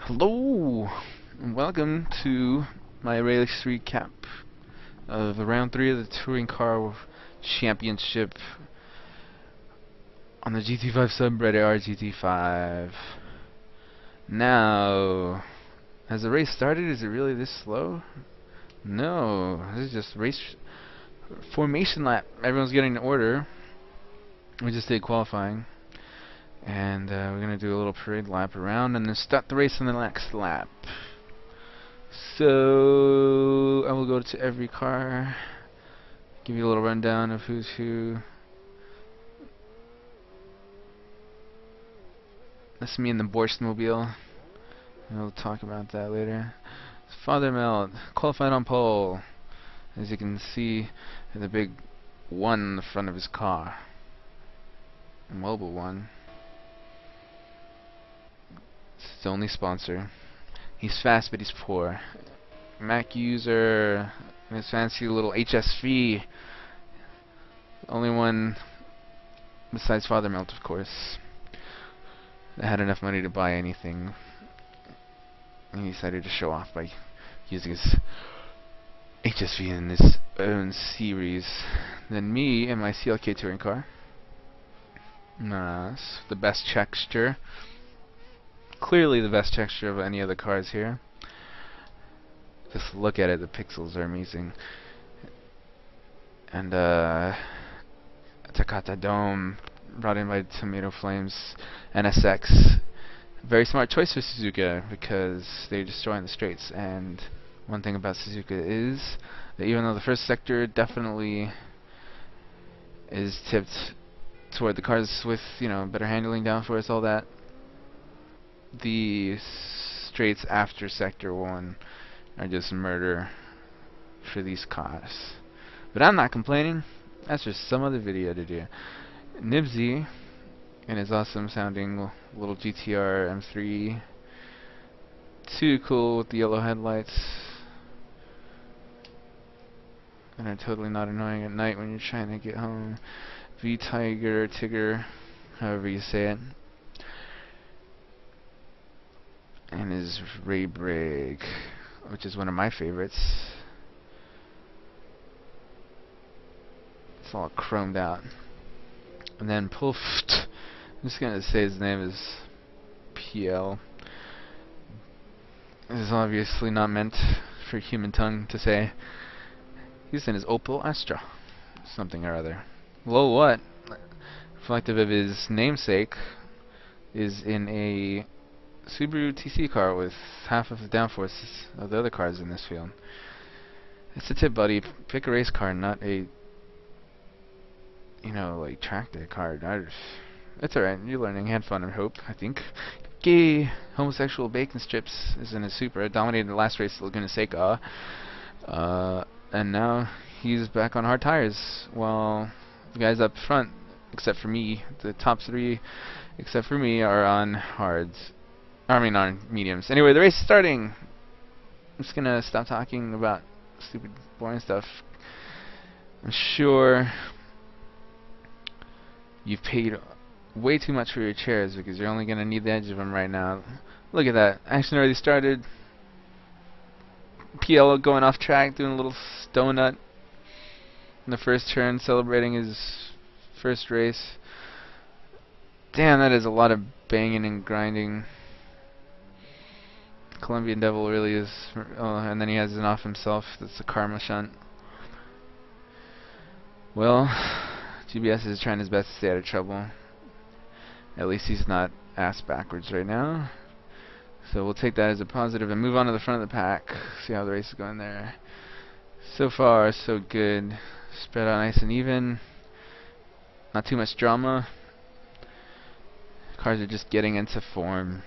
Hello, and welcome to my race recap of round 3 of the Touring Car Championship on the GT5 subreddit RGT5. Now, has the race started? Is it really this slow? No, this is just race formation lap. Everyone's getting in order. We just did qualifying. And we're going to do a little parade lap around and then start the race on the next lap. So I will go to every car, give you a little rundown of who's who. That's me in the Borstmobile. We'll talk about that later. Father Melt qualified on pole. As you can see, the big 1 in the front of his car. A mobile one. It's his only sponsor. He's fast, but he's poor. Mac user, his fancy little HSV. Only one besides Father Melt, of course, that had enough money to buy anything. And he decided to show off by using his HSV in his own series. Then me and my CLK touring car. Nice. The best texture. Clearly the best texture of any of the cars here. Just look at it, the pixels are amazing. And Takata Dome brought in by Tomato Flames. NSX, very smart choice for Suzuka because they're destroying the straights. And one thing about Suzuka is that even though the first sector definitely is tipped toward the cars with, you know, better handling, downforce, all that, the straights after sector 1 are just murder for these cars. But I'm not complaining. That's just some other video to do. Nibsy and his awesome sounding little GTR M3. Too cool with the yellow headlights. And are totally not annoying at night when you're trying to get home. V-Tiger, Tigger, however you say it. And his Ray Brig, which is one of my favorites. It's all chromed out. And then Pulft, I'm just gonna say his name is PL. This is obviously not meant for human tongue to say. He's in his Opel Astra, something or other. Well, what? Reflective of his namesake, is in a Subaru TC car with half of the downforce of the other cars in this field. It's a tip, buddy. Pick a race car, not a, you know, like track day car. It's alright. You're learning. Had fun, I hope. I think. Gay homosexual bacon strips is in a Supra. Dominated the last race, Laguna Seca. And now he's back on hard tires. While the guys up front, except for me, the top 3, except for me, are on hards. I mean on mediums. Anyway, the race is starting. I'm just gonna stop talking about stupid, boring stuff. I'm sure you've paid way too much for your chairs because you're only gonna need the edge of them right now. Look at that. Action already started. PL going off track, doing a little donut in the first turn, celebrating his first race. Damn, that is a lot of banging and grinding. Colombian Devil really is. Oh, and then he has an off himself. That's a karma shunt. Well, GBS is trying his best to stay out of trouble. At least he's not ass backwards right now. So we'll take that as a positive and move on to the front of the pack. See how the race is going there. So far, so good. Spread out nice and even. Not too much drama. Cars are just getting into form.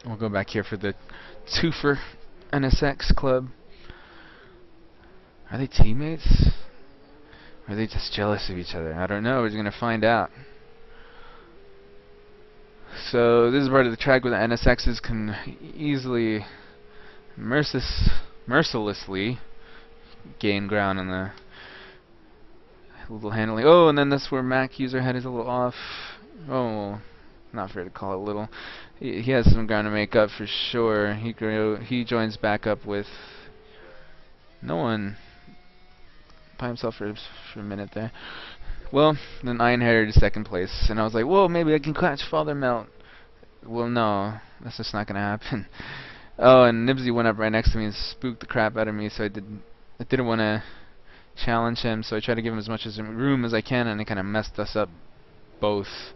We'll go back here for the twofer NSX club. Are they teammates? Or are they just jealous of each other? I don't know. We're going to find out. So this is part of the track where the NSXs can easily, mercilessly gain ground on the little handling. Oh, and then that's where Mac user had his little off. Oh, not fair to call it little. He has some ground to make up for sure. He joins back up with no one by himself for a minute there. Well, then I inherited second place, and I was like, whoa, maybe I can catch Father Melt. Well, no, that's just not gonna happen. Oh, and Nibsy went up right next to me and spooked the crap out of me, so I didn't want to challenge him, so I tried to give him as much room as I can, and it kind of messed us up both.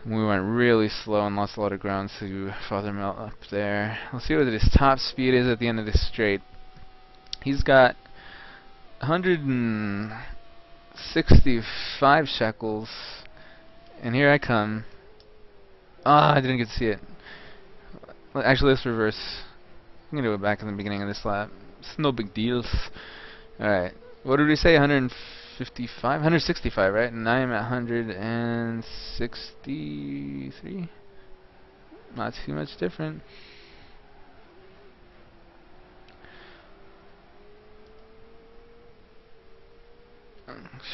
We went really slow and lost a lot of ground to Father Melt up there. Let's see what his top speed is at the end of this straight. He's got 165 shekels, and here I come. Ah, I didn't get to see it. Actually, let's reverse. I'm gonna do it back in the beginning of this lap. It's no big deals. Alright, what did we say? 155? 165, right? And I'm at 163? Not too much different.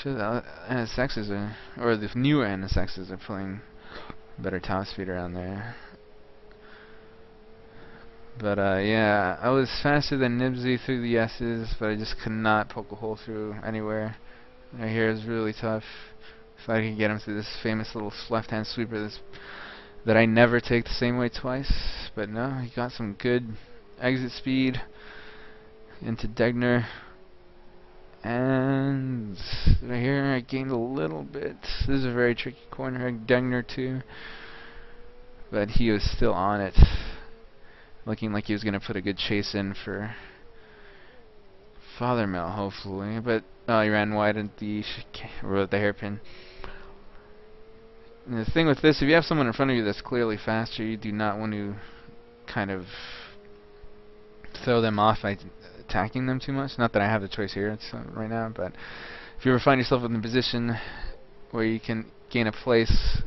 Shit, NSXs are, or the newer NSXs are pulling better top speed around there. But yeah, I was faster than Nibsy through the S's, but I just could not poke a hole through anywhere. Right here is really tough. If I could get him through this famous little left-hand sweeper that I never take the same way twice. But no, he got some good exit speed into Degner. And right here I gained a little bit. This is a very tricky corner, Degner too. But he was still on it. Looking like he was going to put a good chase in for Father Melt, hopefully. But he ran wide at the hairpin. And the thing with this, if you have someone in front of you that's clearly faster, you do not want to kind of throw them off by attacking them too much. Not that I have the choice here right now, but if you ever find yourself in a position where you can gain a place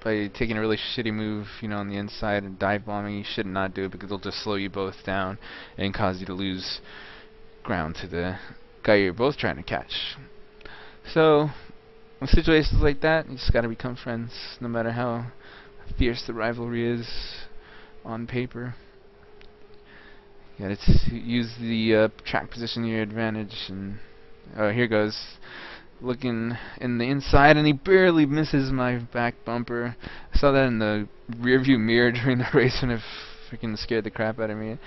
by taking a really shitty move, you know, on the inside and dive bombing, you should not do it, because it'll just slow you both down and cause you to lose ground to the guy you're both trying to catch. So, in situations like that, you just gotta become friends, no matter how fierce the rivalry is on paper. You gotta use the track position to your advantage, and here goes. Looking in the inside, and he barely misses my back bumper. I saw that in the rearview mirror during the race, and it freaking scared the crap out of me.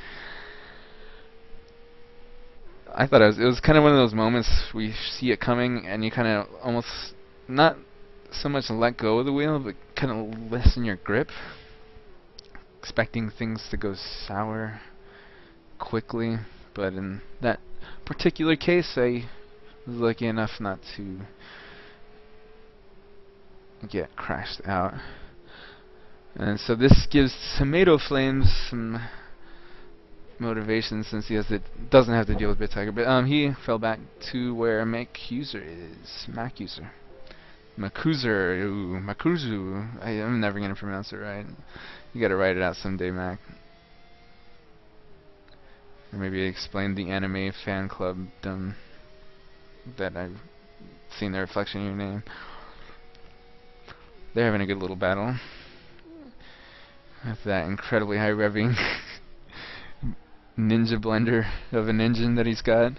I thought it was kind of one of those moments where you see it coming, and you kind of almost not so much let go of the wheel, but kind of lessen your grip, expecting things to go sour quickly. But in that particular case, I was lucky enough not to get crashed out. And so this gives Tomato Flames some motivation, since he doesn't have to deal with Bit Tiger. But he fell back to where Macuser is. Makuzu. I'm never gonna pronounce it right. You gotta write it out someday, Mac. Or maybe explain the anime fan club that I've seen the reflection in your name. They're having a good little battle with that incredibly high revving ninja blender of an engine that he's got.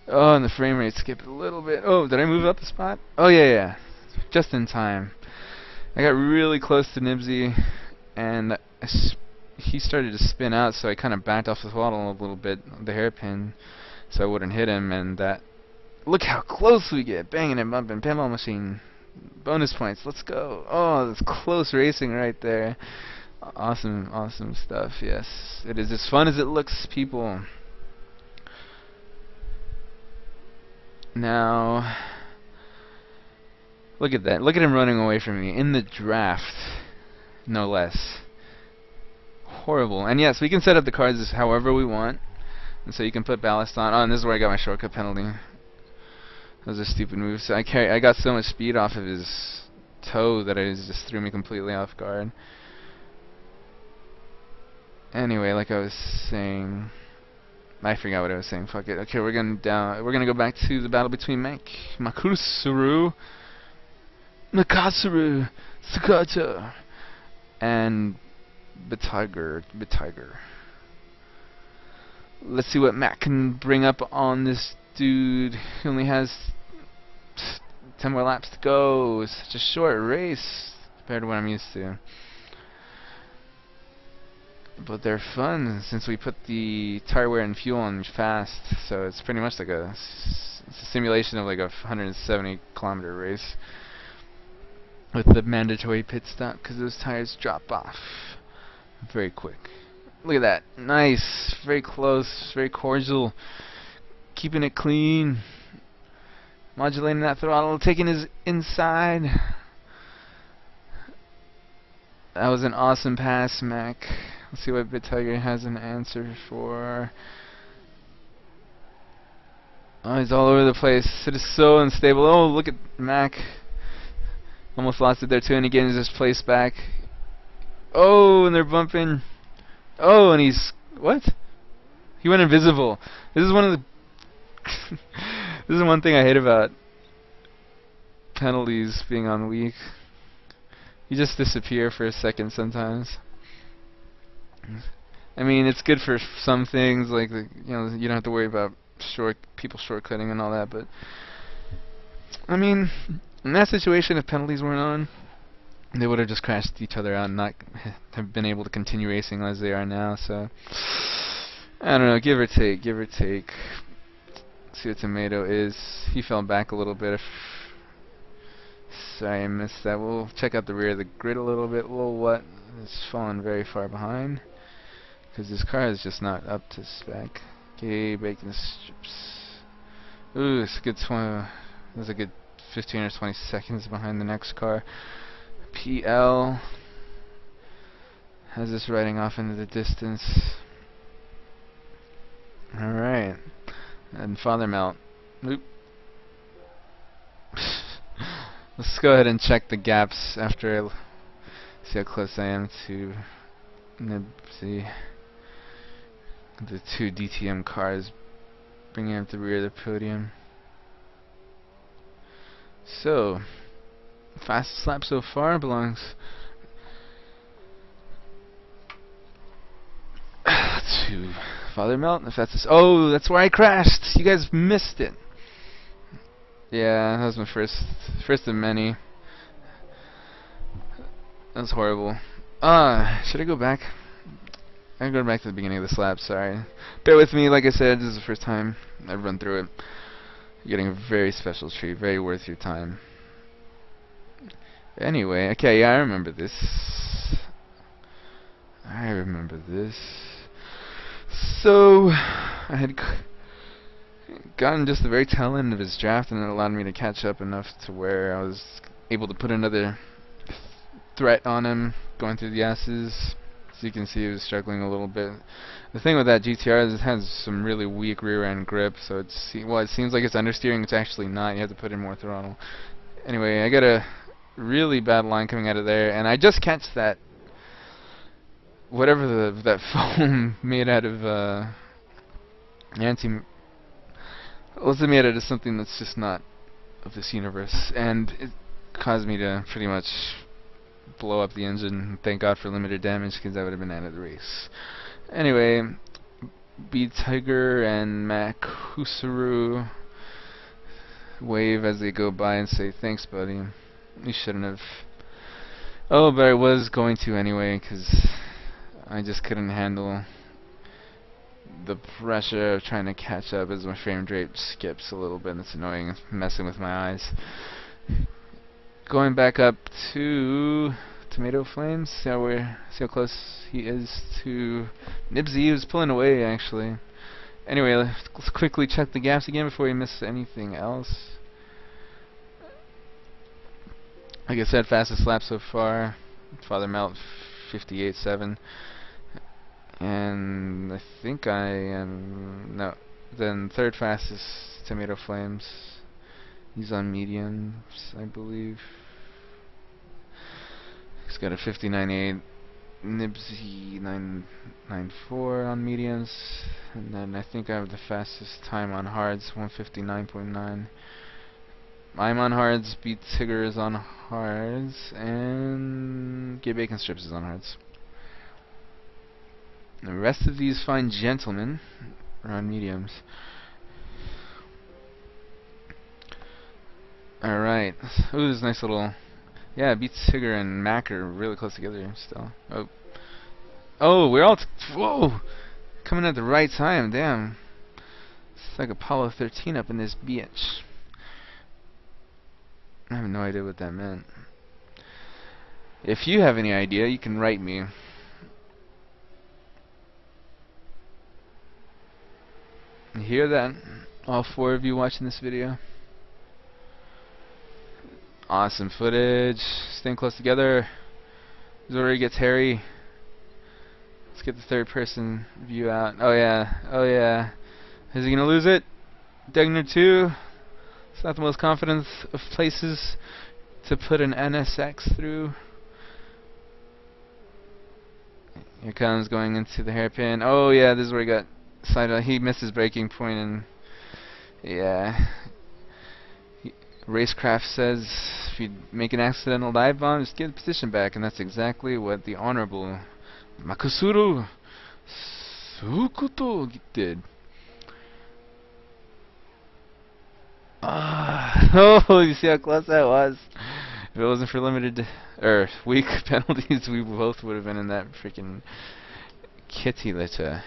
Oh, and the frame rate skipped a little bit. Oh, did I move up a spot? Oh yeah, just in time. I got really close to Nibsy, and he started to spin out, so I kind of backed off the throttle a little bit, the hairpin, so I wouldn't hit him. And that, look how close we get, banging and bumping, pinball machine, bonus points, let's go. Oh, that's close racing right there. Awesome, awesome stuff. Yes, it is as fun as it looks, people. Now, look at that. Look at him running away from me in the draft, no less. Horrible. And yes, we can set up the cars however we want, and so you can put ballast on. Oh, and this is where I got my shortcut penalty. That was a stupid move. So I got so much speed off of his toe that it just threw me completely off guard. Anyway, like I was saying, I forgot what I was saying. Fuck it. Okay, we're gonna go back to the battle between Makasuru Suzuka and Betiger. Let's see what Matt can bring up on this dude. He only has 10 more laps to go. It's such a short race compared to what I'm used to. But they're fun since we put the tire wear and fuel on fast. So it's pretty much like it's a simulation of like a 170-kilometer race with the mandatory pit stop because those tires drop off very quick. Look at that. Nice. Very close. Very cordial. Keeping it clean. Modulating that throttle. Taking his inside. That was an awesome pass, Mac. Let's see what BitTiger has an answer for. Oh, he's all over the place. It is so unstable. Oh, look at Mac. Almost lost it there too, and he gets his place back. Oh, and they're bumping. Oh, and he's... What? He went invisible. This is one of the... This is one thing I hate about penalties being on weak. You just disappear for a second sometimes. I mean, it's good for some things, like you don't have to worry about people shortcutting and all that. But I mean, in that situation, if penalties weren't on, they would have just crashed each other out and not have been able to continue racing as they are now. So I don't know, give or take. See what Tomato is. He fell back a little bit. Sorry, I missed that. We'll check out the rear of the grid a little bit. What? It's fallen very far behind because this car is just not up to spec. Okay, bacon strips. Ooh, it's a good there's a good 15 or 20 seconds behind the next car. PL has this riding off into the distance. Alright. And Father Melt. Oop. Let's go ahead and check the gaps after I see how close I am to Nibsy. The two DTM cars bringing up the rear of the podium. So, fastest lap so far belongs to Father Melt. If that's this, oh, that's where I crashed. You guys missed it. Yeah, that was my first of many. That was horrible. Should I go back? I'm going back to the beginning of this lap, sorry. Bear with me, like I said, this is the first time I've run through it. You're getting a very special treat, very worth your time. Anyway, okay, yeah, I remember this. So, I had gotten just the very tail end of his draft, and it allowed me to catch up enough to where I was able to put another threat on him, going through the S's. As you can see, he was struggling a little bit. The thing with that GTR is it has some really weak rear end grip, so it seems like it's understeering. It's actually not. You have to put in more throttle. Anyway, I got a really bad line coming out of there, and I just catch that whatever that foam made out of was it made out of something that's just not of this universe, and it caused me to pretty much blow up the engine. Thank God for limited damage, because I would have been out of the race. Anyway, BTiger and Mac Husaru wave as they go by and say, "Thanks, buddy. You shouldn't have." Oh, but I was going to anyway, because I just couldn't handle the pressure of trying to catch up as my frame rate skips a little bit. It's annoying. It's messing with my eyes. Going back up to Tomato Flames. See how close he is to Nibsy, who's pulling away actually. Anyway, let's quickly check the gaps again before we miss anything else. Like I said, fastest lap so far. Father Melt 58.7. And I think I am then third fastest Tomato Flames. He's on mediums, I believe. He's got a 59.8. Nibsy 994 on mediums, and then I think I have the fastest time on hards, 159.9. I'm on hards, Beat Tigger is on hards, and Gay Bacon Strips is on hards. The rest of these fine gentlemen are on mediums. Alright. Ooh, this nice little... Yeah, Beat Tigger and Mac are really close together still. Oh. Oh, we're all... Whoa! Coming at the right time, damn. It's like Apollo 13 up in this bitch. I have no idea what that meant. If you have any idea, you can write me. You hear that? All 4 of you watching this video. Awesome footage. Staying close together. This is where it gets hairy. Let's get the third person view out. Oh yeah. Oh yeah. Is he gonna lose it? Degner 2. It's not the most confident of places to put an NSX through. Here comes going into the hairpin. Oh yeah, this is where he got side. He missed his braking point, and yeah. Racecraft says if you make an accidental dive bomb, just get the position back, and that's exactly what the Honorable Makusuru Sukuto did. Oh, you see how close that was? If it wasn't for limited or weak penalties, we both would have been in that freaking kitty litter.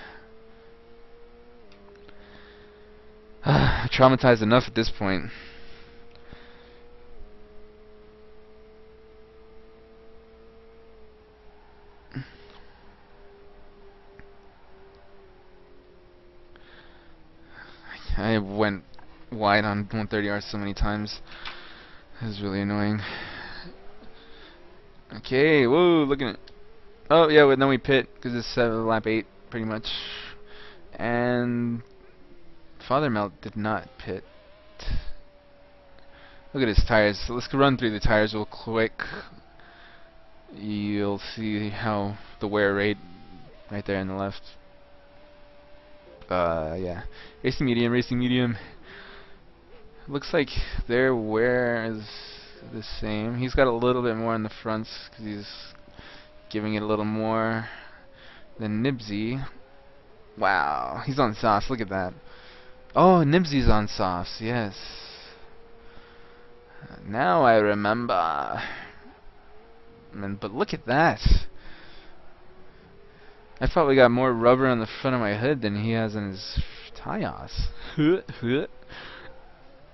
Traumatized enough at this point. I went wide on 130R so many times. It was really annoying. Okay, whoa, look at it. Oh, yeah, then we pit, because it's lap 8, pretty much. And Father Melt did not pit. Look at his tires. So let's run through the tires real quick. You'll see how the wear rate right there on the left. Yeah. Racing medium. Looks like their wear is the same. He's got a little bit more on the fronts because he's giving it a little more than Nibsy. Wow, he's on softs. Look at that. Oh, Nibsy's on softs. Yes. Now I remember. But look at that. I probably got more rubber on the front of my hood than he has on his tires.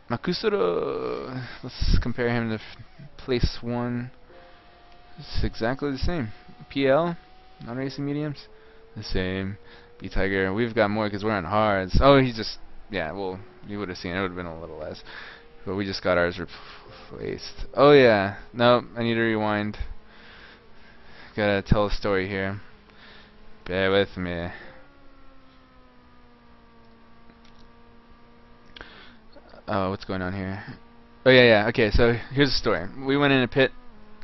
Makusuro. Let's compare him to place 1. It's exactly the same. PL, non-racing mediums, the same. B-Tiger, we've got more because we're on hards. Oh, he's just, yeah, well, you would have seen it. It would have been a little less. But we just got ours replaced. Oh, yeah. No, I need to rewind. Gotta tell a story here. Bear with me. Oh, what's going on here? Oh, yeah. Okay, so here's the story. We went in a pit,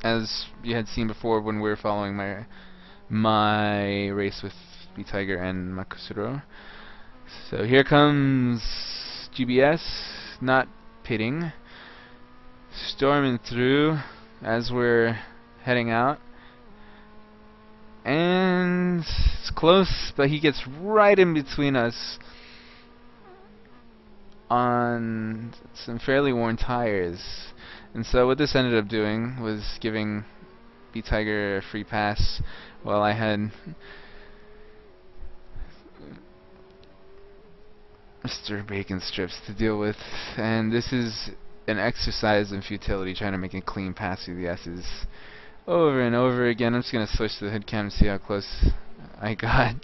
as you had seen before when we were following my race with B-Tiger and Makusuro. So here comes GBS, not pitting, storming through as we're heading out. And it's close, but he gets right in between us on some fairly worn tires. And so what this ended up doing was giving B-Tiger a free pass while I had Mr. Bacon Strips to deal with. And this is an exercise in futility, trying to make a clean pass through the S's over and over again. I'm just going to switch to the hood cam and see how close I got.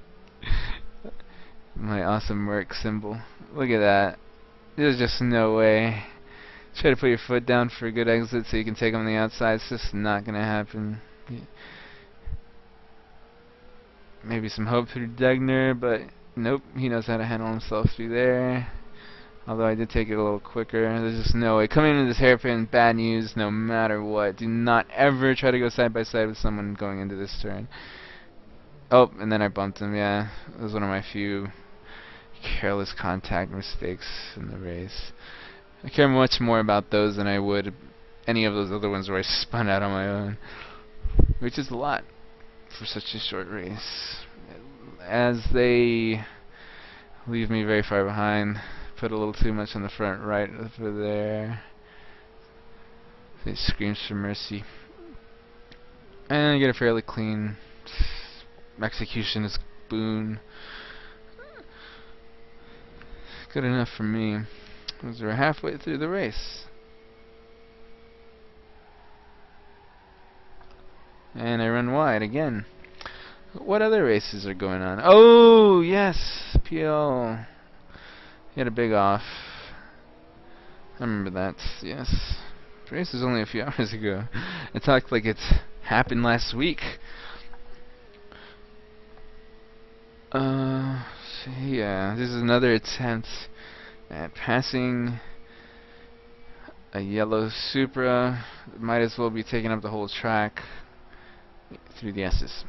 My awesome work symbol. Look at that. There's just no way. Try to put your foot down for a good exit so you can take on the outside. It's just not going to happen. Maybe some hope through Degner, but nope. He knows how to handle himself through there. Although I did take it a little quicker. There's just no way. Coming into this hairpin, bad news no matter what. Do not ever try to go side by side with someone going into this turn. Oh, and then I bumped him, yeah. It was one of my few careless contact mistakes in the race. I care much more about those than I would any of those other ones where I spun out on my own, which is a lot for such a short race. As they leave me very far behind, put a little too much on the front right over there. It screams for mercy. And I get a fairly clean execution is boon. Good enough for me. As we're halfway through the race. And I run wide again. What other races are going on? Oh, yes, PL. He had a big off. I remember that, yes. The race was only a few hours ago. It talked like it's happened last week. So yeah, this is another attempt at passing a yellow Supra. Might as well be taking up the whole track through the S's.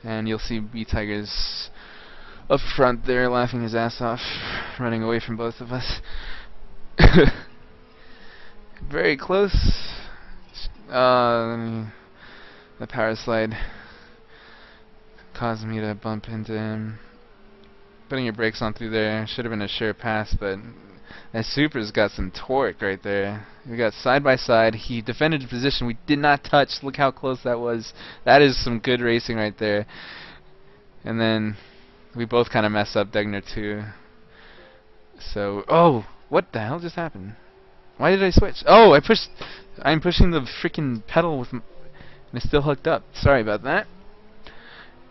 And you'll see B-Tiger's up front there laughing his ass off, running away from both of us. Very close. The power slide caused me to bump into him. Putting your brakes on through there should have been a sure pass, but that Supra's got some torque right there. We got side by side. He defended the position. We did not touch. Look how close that was. That is some good racing right there. And then we both kind of messed up Degner too. So, oh, what the hell just happened? Why did I switch? Oh, I'm pushing the freaking pedal with, and it's still hooked up. Sorry about that.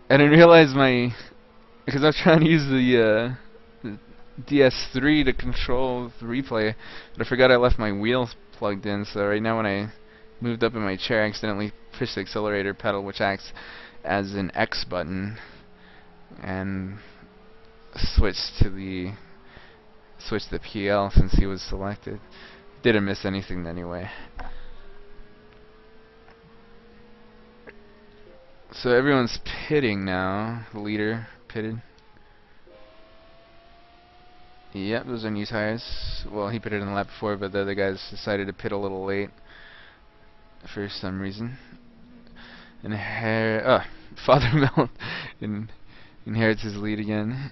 I didn't realize because I was trying to use the DS3 to control the replay, but I forgot I left my wheels plugged in. So right now when I moved up in my chair, I accidentally pushed the accelerator pedal, which acts as an X button, and switched the PL since he was selected. Didn't miss anything anyway. So everyone's pitting now. The leader pitted. Yep, those are new tires. Well, he pitted in the lap before, but the other guys decided to pit a little late for some reason. And Father Melt inherits his lead again.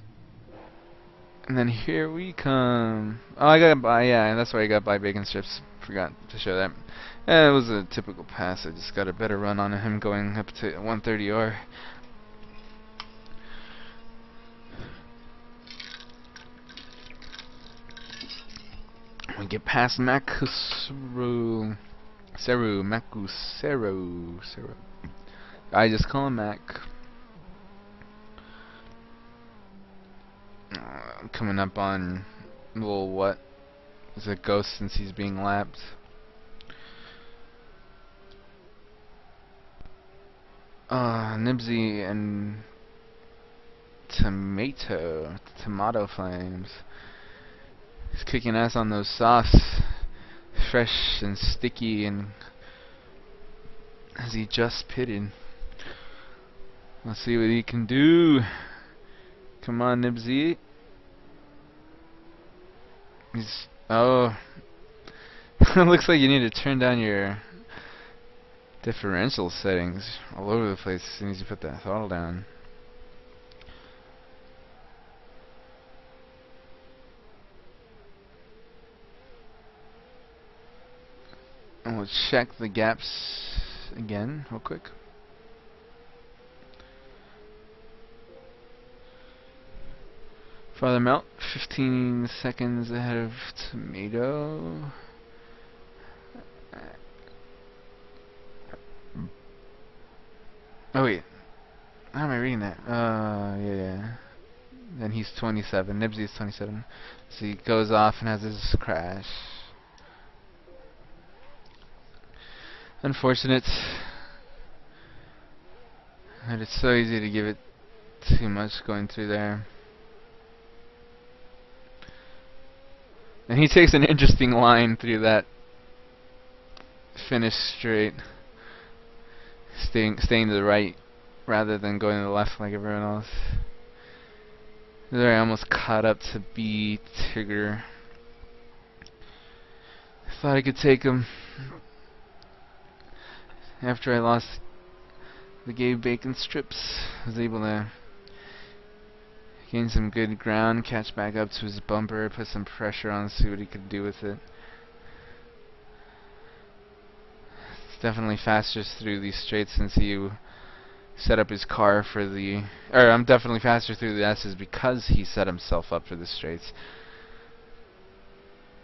And then here we come. Oh, I got by, yeah, that's why I got by bacon strips. Forgot to show that. It was a typical pass. I just got a better run on him going up to 130R. We get past Makusero. I just call him Mac. I'm coming up on little what is a ghost since he's being lapped. Nibsy and Tomato Flames. He's kicking ass on those softs, fresh and sticky, and as he just pitted. Let's see what he can do. Come on, Nibsy. Looks like you need to turn down your differential settings all over the place as soon as you put that throttle down. And we'll check the gaps again real quick. Father Melt, 15 seconds ahead of Tomato. Oh wait, how am I reading that? Yeah. Then he's 27. Nibsy's 27. So he goes off and has his crash. Unfortunate. And it's so easy to give it too much going through there. And he takes an interesting line through that finish straight, staying to the right rather than going to the left like everyone else. There, I almost caught up to B Tigger. Thought I could take him. After I lost the Gabe Bacon strips, I was able to gain some good ground, catch back up to his bumper, put some pressure on, see what he could do with it. It's definitely faster through these straights since he set up his car for the... Or I'm definitely faster through the S's because he set himself up for the straights.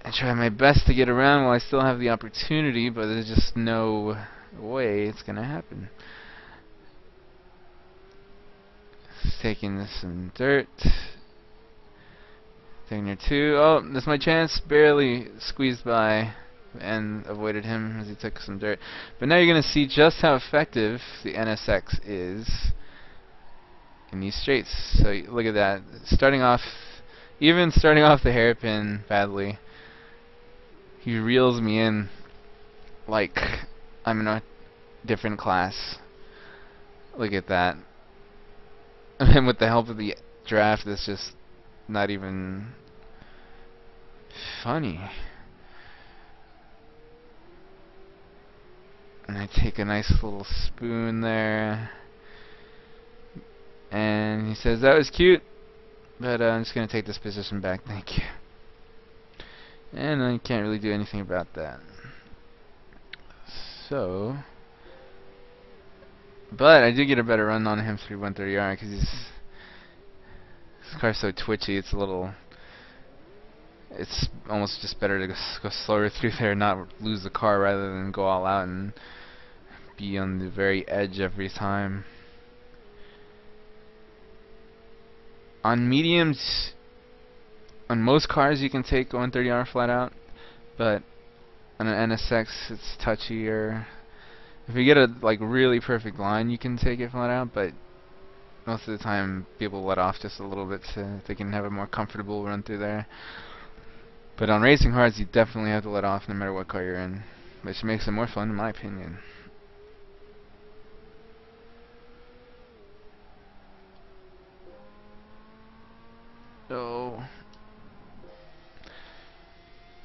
I try my best to get around while I still have the opportunity, but there's just no way it's gonna happen. Just taking this some dirt. Taking your 2. Oh, that's my chance. Barely squeezed by and avoided him as he took some dirt. But now you're gonna see just how effective the NSX is in these straights. So look at that. Even starting off the hairpin badly, he reels me in like I'm in a different class. Look at that. And with the help of the draft, it's just not even funny. And I take a nice little spoon there. And he says, that was cute, but I'm just going to take this position back, thank you. And I can't really do anything about that. So, but I did get a better run on him through 130R because his car's so twitchy. It's almost just better to go slower through there and not lose the car rather than go all out and be on the very edge every time. On mediums, on most cars you can take 130R flat out, but on an NSX it's touchier. If you get a really perfect line, you can take it flat out, but most of the time people let off just a little bit so they can have a more comfortable run through there. But on racing cars, you definitely have to let off no matter what car you're in, which makes it more fun in my opinion.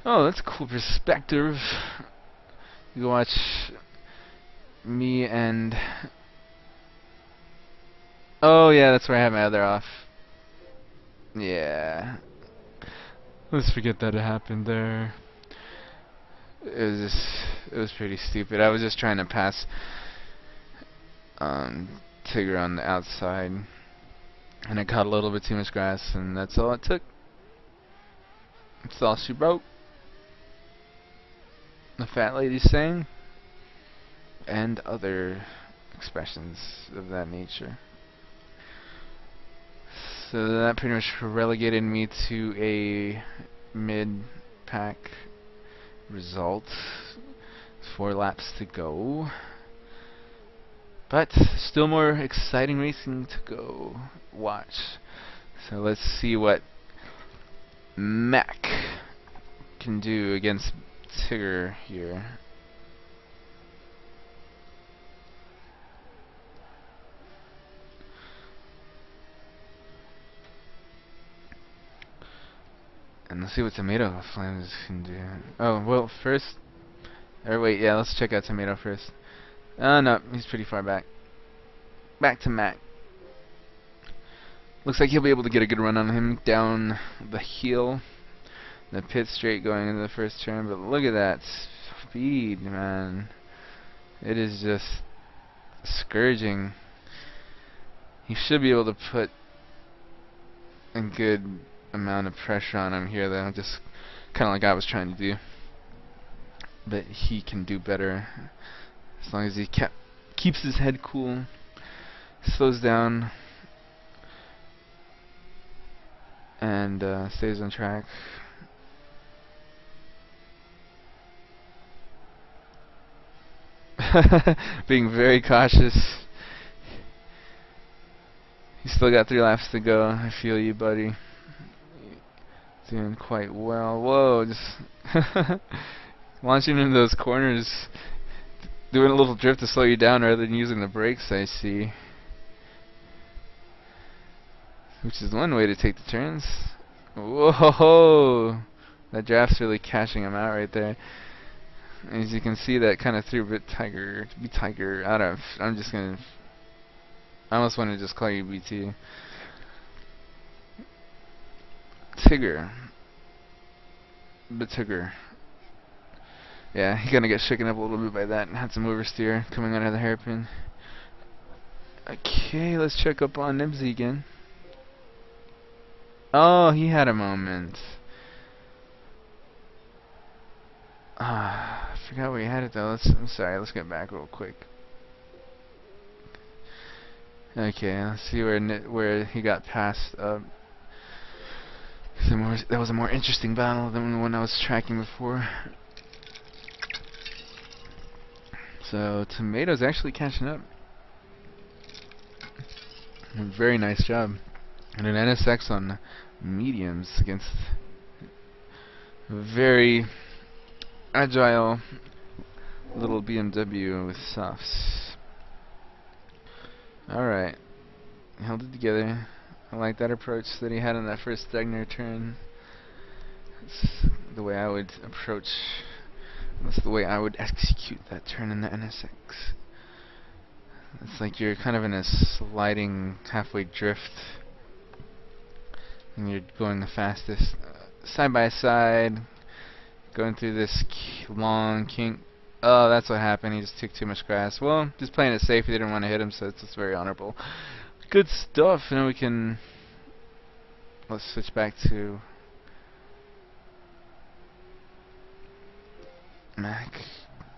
Oh, that's a cool perspective. You can watch me and... Oh yeah, that's where I have my other off. Yeah. Let's forget that it happened there. It was pretty stupid. I was just trying to pass Tigger on the outside, and I caught a little bit too much grass, and that's all it took. That's all she wrote. The fat lady sang, and other expressions of that nature. So that pretty much relegated me to a mid-pack result. 4 laps to go. But still more exciting racing to go watch. So let's see what Mac can do against Tigger here. And let's see what Tomato Flames can do. Oh, well, first... Or wait, yeah, let's check out Tomato first. No, he's pretty far back. Back to Mac. Looks like he'll be able to get a good run on him down the hill. The pit straight going into the first turn, but look at that speed, man. It is just scourging. He should be able to put a good amount of pressure on him here, though, just kind of like I was trying to do. But he can do better as long as he keeps his head cool, slows down, and stays on track. Being very cautious. You still got 3 laps to go. I feel you, buddy. Doing quite well. Whoa, just launching into those corners, doing a little drift to slow you down rather than using the brakes, I see. which is one way to take the turns. Whoa! That draft's really cashing him out right there. As you can see, that kind of threw Tiger. I don't. I'm just gonna. I almost want to just call you BT. Tigger. Tigger. Yeah, he gonna get shaken up a little bit by that and had some oversteer coming out of the hairpin. Okay, let's check up on Nibsy again. Oh, he had a moment. I forgot where he had it though. I'm sorry, let's get back real quick. Okay, let's see where he got passed up. That was a more interesting battle than the one I was tracking before. So Tomato's actually catching up. Very nice job. And an NSX on mediums against a very agile little BMW with softs. Alright. Held it together. I like that approach that he had on that first Stegner turn. That's the way I would approach. That's the way I would execute that turn in the NSX. It's like you're kind of in a sliding halfway drift, and you're going the fastest side by side, going through this long kink. Oh, that's what happened. He just took too much grass. Well, just playing it safe. He didn't want to hit him, so it's just very honorable. Good stuff. Now we can. Let's switch back to Mac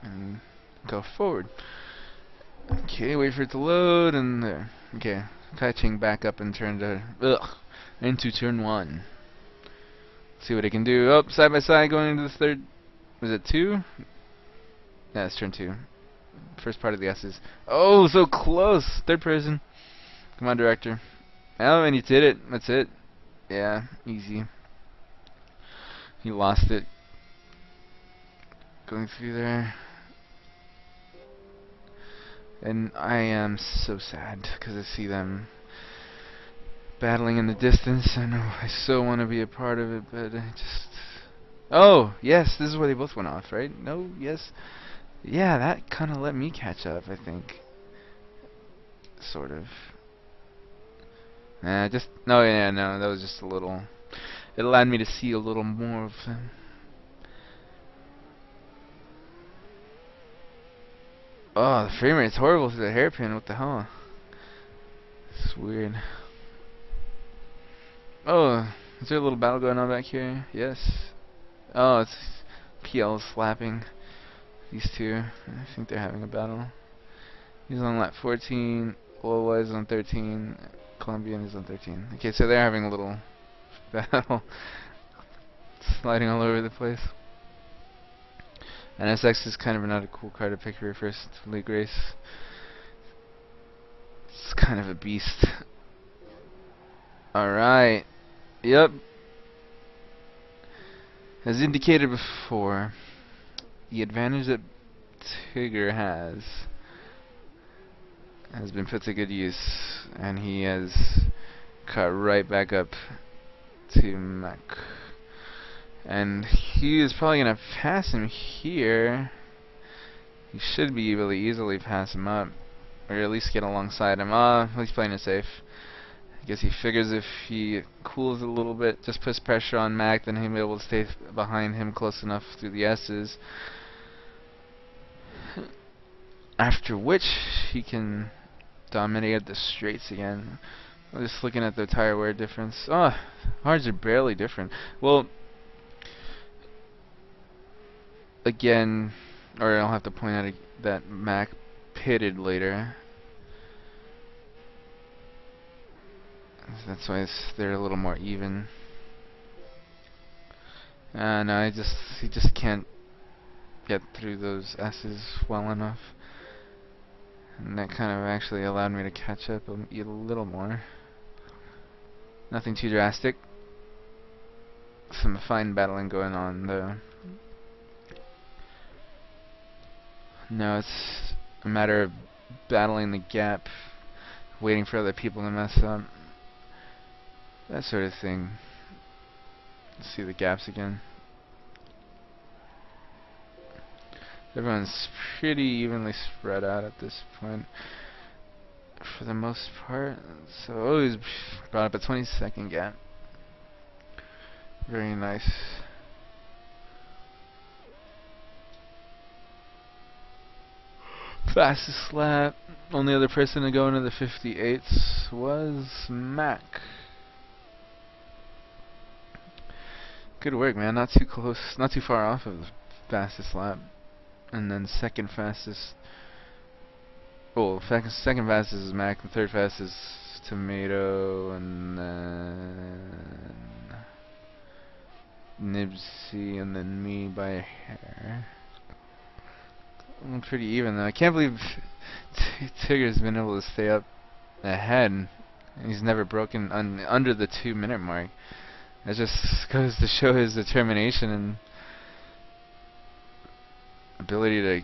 and go forward. Okay, wait for it to load, and there. Okay, catching back up and into turn 1. See what it can do. Oh, side by side going into the third. Was it 2? Yeah, it's turn 2. First part of the S's. Oh, so close! Third person. Come on, director. Oh, and he did it. That's it. Yeah, easy. He lost it. Going through there. And I am so sad because I see them battling in the distance. I know I so want to be a part of it, but I just... Oh, yes, this is where they both went off, right? No, yes. Yeah, that kind of let me catch up, I think. Sort of. Nah, just... No, yeah, no, that was just a little... It allowed me to see a little more of them. Oh, the frame rate's horrible through the hairpin. What the hell? It's weird. Oh, is there a little battle going on back here? Yes. Oh, it's PL slapping these two. I think they're having a battle. He's on lap 14. Lola is on 13. Colombian is on 13. Okay, so they're having a little battle. Sliding all over the place. NSX is kind of another cool car to pick for your first league race. It's kind of a beast. Alright. Yep. As indicated before, the advantage that Tigger has been put to good use, and he has cut right back up to Mac. And he is probably going to pass him here. He should be able to easily pass him up, or at least get alongside him. He's playing it safe. I guess he figures if he cools a little bit, just puts pressure on Mac, then he'll be able to stay behind him close enough through the S's. After which, he can dominate the straights again. I'm just looking at the tire wear difference. Oh, hards are barely different. Well, again, or I'll have to point out that Mac pitted later. That's why they're a little more even. No, he just can't get through those S's well enough. And that kind of actually allowed me to catch up a little more. Nothing too drastic. Some fine battling going on though. No, it's a matter of battling the gap, waiting for other people to mess up. that sort of thing. Let's see the gaps again. Everyone's pretty evenly spread out at this point, for the most part. So always brought up a 20-second gap. Very nice. Fastest lap. Only other person to go into the 58s was Mac. Good work, man. Not too close, not too far off of the fastest lap. And then second fastest. Well, second fastest is Mac. The third fastest is Tomato, and then Nibsy, and then me by a hair. I'm pretty even though. I can't believe Tigger's been able to stay up ahead, and he's never broken under the 2-minute mark. That just goes to show his determination and ability to,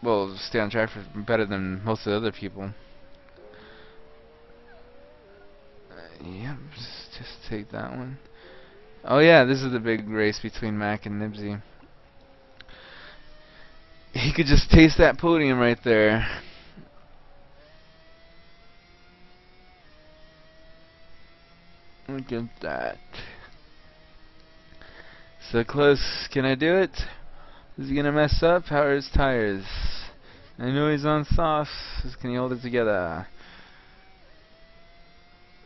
well, stay on track for better than most of the other people. Yep, just take that one. Oh yeah, this is the big race between Mac and Nibsy. He could just taste that podium right there. Look at that. So close. Can I do it? Is he gonna mess up? How are his tires? I know he's on softs. Can he hold it together?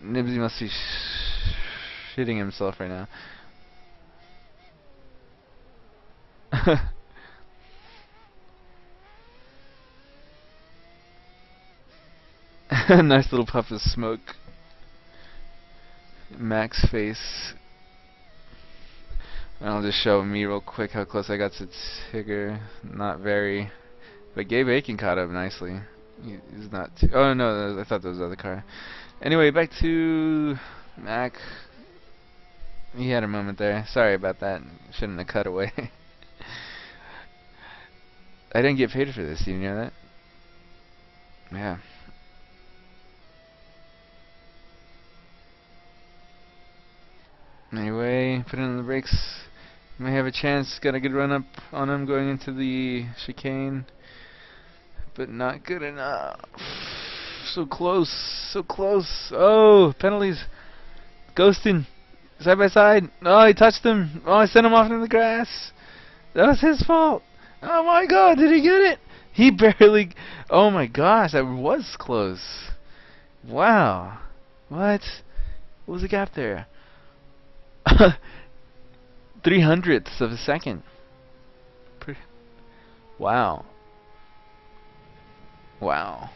Nibsy must be shitting himself right now. Nice little puff of smoke. Mac's face. I'll just show me real quick how close I got to Tigger. Not very. But Gabe Aiken caught up nicely. He's not too... Oh no, I thought that was the other car. Anyway, back to Mac. He had a moment there. Sorry about that. Shouldn't have cut away. I didn't get paid for this. Do you know that? Yeah. Anyway, put in the brakes. May have a chance. Got a good run up on him going into the chicane, but not good enough. So close, so close. Oh, penalties. Ghosting. Side by side. Oh, he touched him. Oh, I sent him off into the grass. That was his fault. Oh my God, did he get it? He barely. Oh my gosh, that was close. Wow. What? What was the gap there? 300ths of a second. Wow. Wow.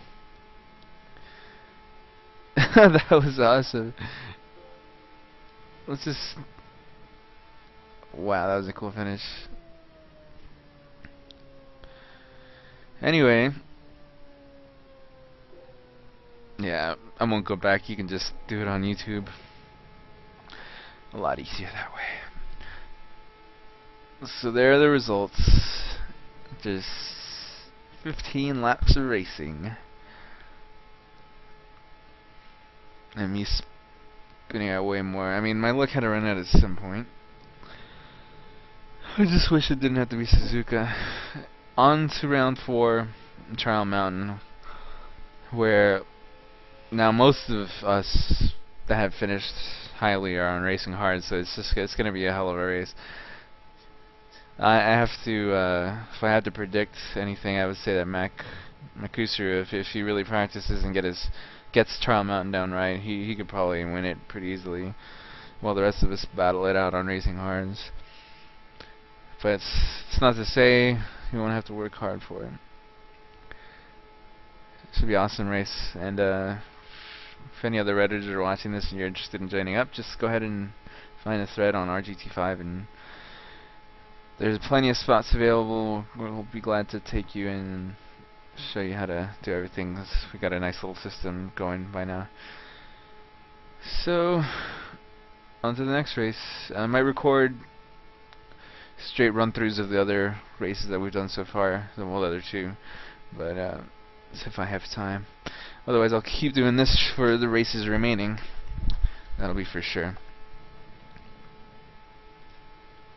That was awesome. Let's just... Wow, that was a cool finish. Anyway. Yeah, I won't go back. You can just do it on YouTube. A lot easier that way. So there are the results. Just 15 laps of racing. And me spinning out way more. I mean, my luck had to run out at some point. I just wish it didn't have to be Suzuka. On to round 4, Trial Mountain, where now most of us that have finished highly are on racing hard, so it's gonna be a hell of a race. I have to, if I had to predict anything, I would say that Makusuru, if he really practices and gets Trial Mountain down right, he could probably win it pretty easily, while the rest of us battle it out on racing hards. But it's not to say you won't have to work hard for it. It should be an awesome race, and if any other Redditors are watching this and you're interested in joining up, just go ahead and find a thread on RGT5, and there's plenty of spots available. We'll be glad to take you in and show you how to do everything. We got a nice little system going by now. So, on to the next race. I might record straight run-throughs of the other races that we've done so far, the other 2, but if I have time. Otherwise, I'll keep doing this for the races remaining. That'll be for sure.